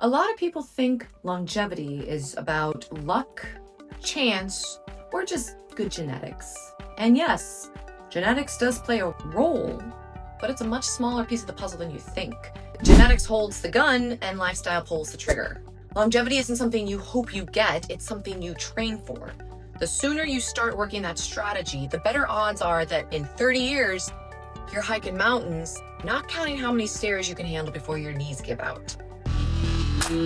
A lot of people think longevity is about luck, chance, or just good genetics. And yes, genetics does play a role, but it's a much smaller piece of the puzzle than you think. Genetics holds the gun and lifestyle pulls the trigger. Longevity isn't something you hope you get, it's something you train for. The sooner you start working that strategy, the better odds are that in 30 years, you're hiking mountains, not counting how many stairs you can handle before your knees give out. If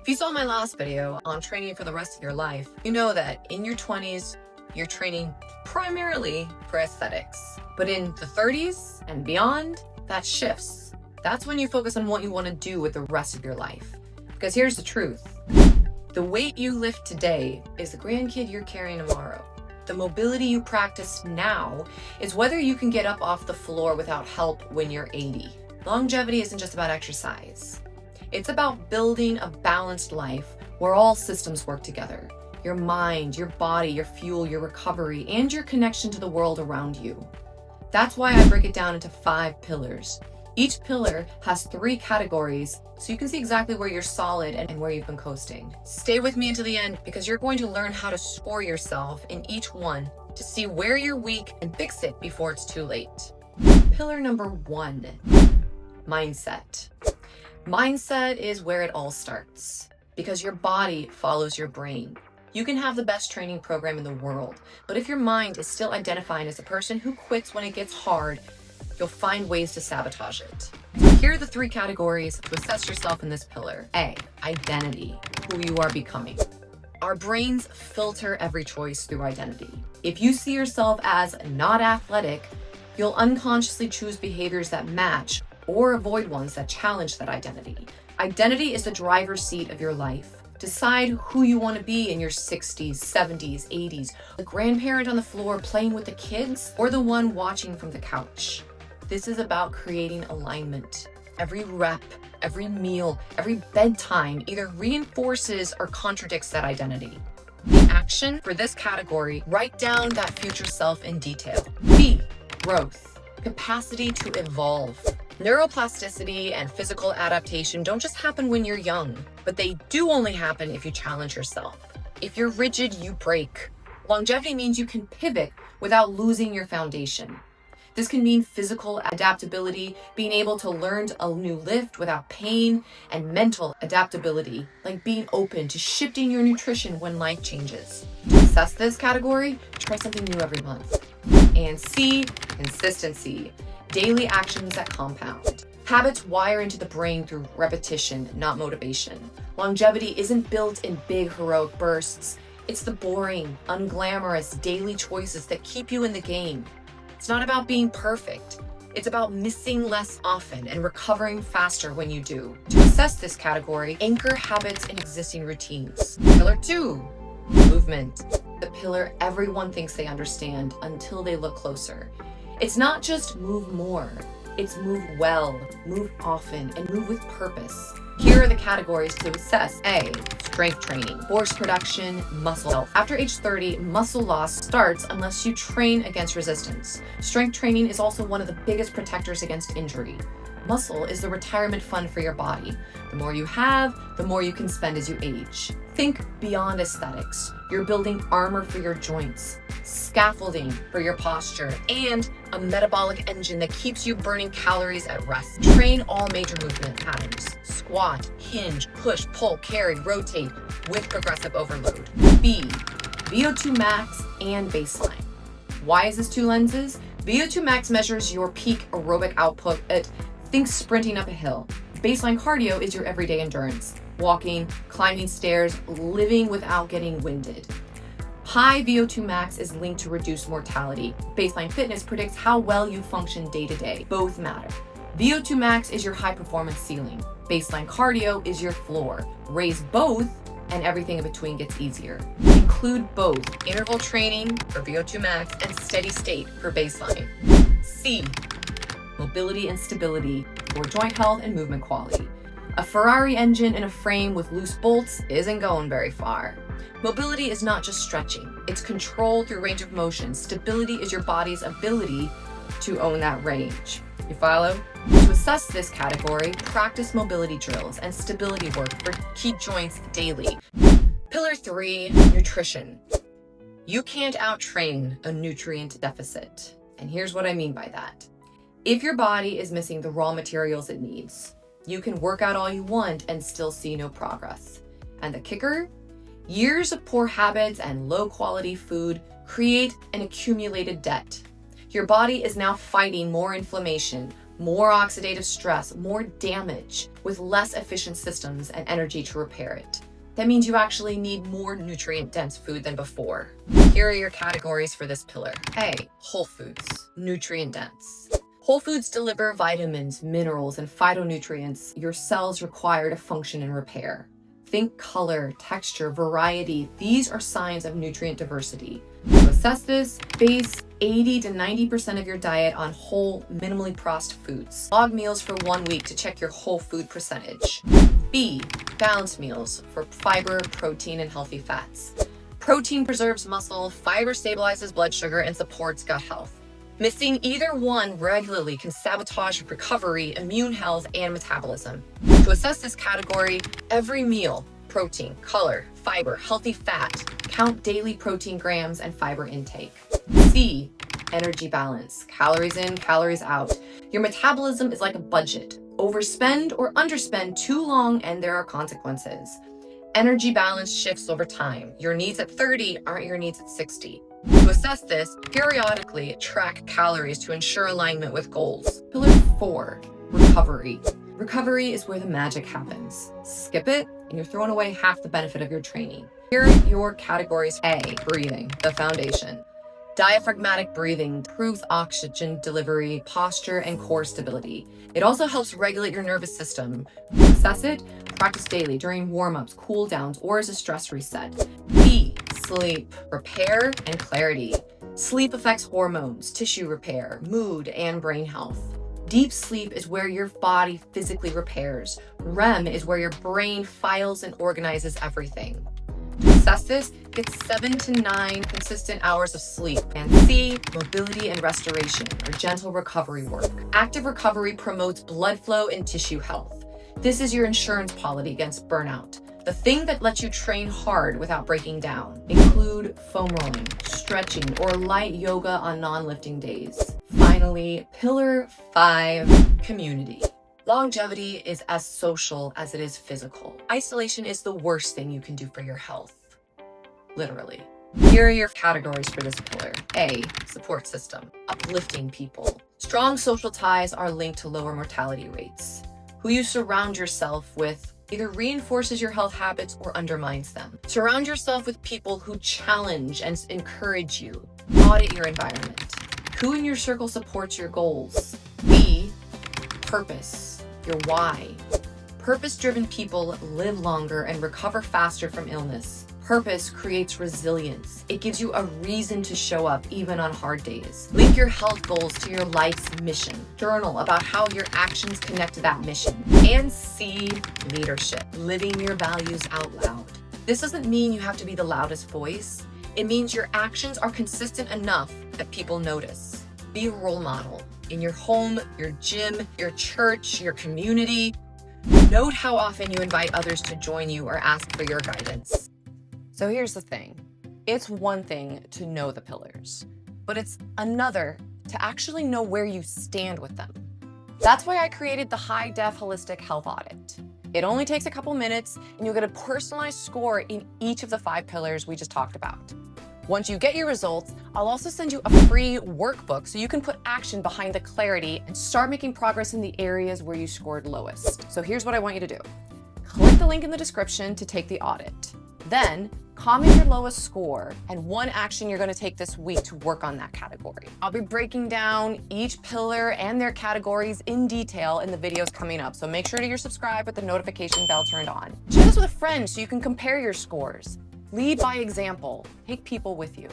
you saw my last video on training for the rest of your life, you know that in your 20s, you're training primarily for aesthetics. But in the 30s and beyond, that shifts. That's when you focus on what you want to do with the rest of your life. Because here's the truth. The weight you lift today is the grandkid you're carrying tomorrow. The mobility you practice now is whether you can get up off the floor without help when you're 80. Longevity isn't just about exercise. It's about building a balanced life where all systems work together. Your mind, your body, your fuel, your recovery, and your connection to the world around you. That's why I break it down into 5 pillars. Each pillar has 3 categories, so you can see exactly where you're solid and where you've been coasting. Stay with me until the end because you're going to learn how to score yourself in each one to see where you're weak and fix it before it's too late. Pillar number 1, mindset. Mindset is where it all starts because your body follows your brain. You can have the best training program in the world, but if your mind is still identifying as a person who quits when it gets hard, you'll find ways to sabotage it. Here are the 3 categories to assess yourself in this pillar. A, identity, who you are becoming. Our brains filter every choice through identity. If you see yourself as not athletic, you'll unconsciously choose behaviors that match or avoid ones that challenge that identity. Identity is the driver's seat of your life. Decide who you want to be in your 60s, 70s, 80s. The grandparent on the floor playing with the kids or the one watching from the couch. This is about creating alignment. Every rep, every meal, every bedtime either reinforces or contradicts that identity. The action for this category, write down that future self in detail. B, growth, capacity to evolve. Neuroplasticity and physical adaptation don't just happen when you're young, but they do only happen if you challenge yourself. If you're rigid, you break. Longevity means you can pivot without losing your foundation. This can mean physical adaptability, being able to learn a new lift without pain, and mental adaptability, like being open to shifting your nutrition when life changes. To assess this category, try something new every month. And C, consistency. Daily actions that compound. Habits wire into the brain through repetition, not motivation. Longevity isn't built in big heroic bursts. It's the boring, unglamorous daily choices that keep you in the game. It's not about being perfect. It's about missing less often and recovering faster when you do. To assess this category, anchor habits in existing routines. Pillar 2, movement. The pillar everyone thinks they understand until they look closer. It's not just move more, it's move well, move often, and move with purpose. Here are the categories to assess. A, strength training, force production, muscle health. After age 30, muscle loss starts unless you train against resistance. Strength training is also one of the biggest protectors against injury. Muscle is the retirement fund for your body. The more you have, the more you can spend as you age. Think beyond aesthetics. You're building armor for your joints, scaffolding for your posture, and a metabolic engine that keeps you burning calories at rest. Train all major movement patterns. Squat, hinge, push, pull, carry, rotate with progressive overload. B, VO2 max and baseline. Why is this 2 lenses? VO2 max measures your peak aerobic output at think sprinting up a hill. Baseline cardio is your everyday endurance. Walking, climbing stairs, living without getting winded. High VO2 max is linked to reduced mortality. Baseline fitness predicts how well you function day to day. Both matter. VO2 max is your high performance ceiling. Baseline cardio is your floor. Raise both and everything in between gets easier. Include both interval training for VO2 max and steady state for baseline. C, mobility and stability for joint health and movement quality. A Ferrari engine in a frame with loose bolts isn't going very far. Mobility is not just stretching, it's control through range of motion. Stability is your body's ability to own that range. You follow? To assess this category, practice mobility drills and stability work for key joints daily. Pillar 3, nutrition. You can't out-train a nutrient deficit. And here's what I mean by that. If your body is missing the raw materials it needs, you can work out all you want and still see no progress. And the kicker? Years of poor habits and low-quality food create an accumulated debt. Your body is now fighting more inflammation, more oxidative stress, more damage with less efficient systems and energy to repair it. That means you actually need more nutrient-dense food than before. Here are your categories for this pillar. A, whole foods, nutrient-dense. Whole foods deliver vitamins, minerals, and phytonutrients your cells require to function and repair. Think color, texture, variety. These are signs of nutrient diversity. To assess this, base 80 to 90% of your diet on whole, minimally processed foods. Log meals for 1 week to check your whole food percentage. B, balanced meals for fiber, protein, and healthy fats. Protein preserves muscle, fiber stabilizes blood sugar, and supports gut health. Missing either one regularly can sabotage recovery, immune health, and metabolism. To assess this category, every meal, protein, color, fiber, healthy fat, count daily protein grams and fiber intake. C, energy balance, calories in, calories out. Your metabolism is like a budget. Overspend or underspend too long and there are consequences. Energy balance shifts over time. Your needs at 30 aren't your needs at 60. To assess this, periodically track calories to ensure alignment with goals. Pillar 4, recovery. Recovery is where the magic happens. Skip it, and you're throwing away half the benefit of your training. Here are your categories. A, breathing, the foundation. Diaphragmatic breathing improves oxygen delivery, posture, and core stability. It also helps regulate your nervous system. To assess it, practice daily during warm-ups, cool-downs, or as a stress reset. B, sleep, repair, and clarity. Sleep affects hormones, tissue repair, mood, and brain health. Deep sleep is where your body physically repairs. REM is where your brain files and organizes everything. To assess this, get 7 to 9 consistent hours of sleep. And C, mobility and restoration, or gentle recovery work. Active recovery promotes blood flow and tissue health. This is your insurance policy against burnout. The thing that lets you train hard without breaking down. Include foam rolling, stretching, or light yoga on non-lifting days. Finally, pillar 5, community. Longevity is as social as it is physical. Isolation is the worst thing you can do for your health. Literally. Here are your categories for this pillar. A, support system, uplifting people. Strong social ties are linked to lower mortality rates. Who you surround yourself with either reinforces your health habits or undermines them. Surround yourself with people who challenge and encourage you. Audit your environment. Who in your circle supports your goals? B, purpose, your why. Purpose-driven people live longer and recover faster from illness. Purpose creates resilience. It gives you a reason to show up even on hard days. Link your health goals to your life's mission. Journal about how your actions connect to that mission. And C, leadership, living your values out loud. This doesn't mean you have to be the loudest voice. It means your actions are consistent enough that people notice. Be a role model in your home, your gym, your church, your community. Note how often you invite others to join you or ask for your guidance. So here's the thing. It's one thing to know the pillars, but it's another to actually know where you stand with them. That's why I created the high-def holistic health audit. It only takes a couple minutes and you'll get a personalized score in each of the 5 pillars we just talked about. Once you get your results, I'll also send you a free workbook so you can put action behind the clarity and start making progress in the areas where you scored lowest. So here's what I want you to do. Click the link in the description to take the audit. Then comment your lowest score and one action you're going to take this week to work on that category. I'll be breaking down each pillar and their categories in detail in the videos coming up, so make sure you're subscribed with the notification bell turned on. Share this with a friend so you can compare your scores. Lead by example. Take people with you.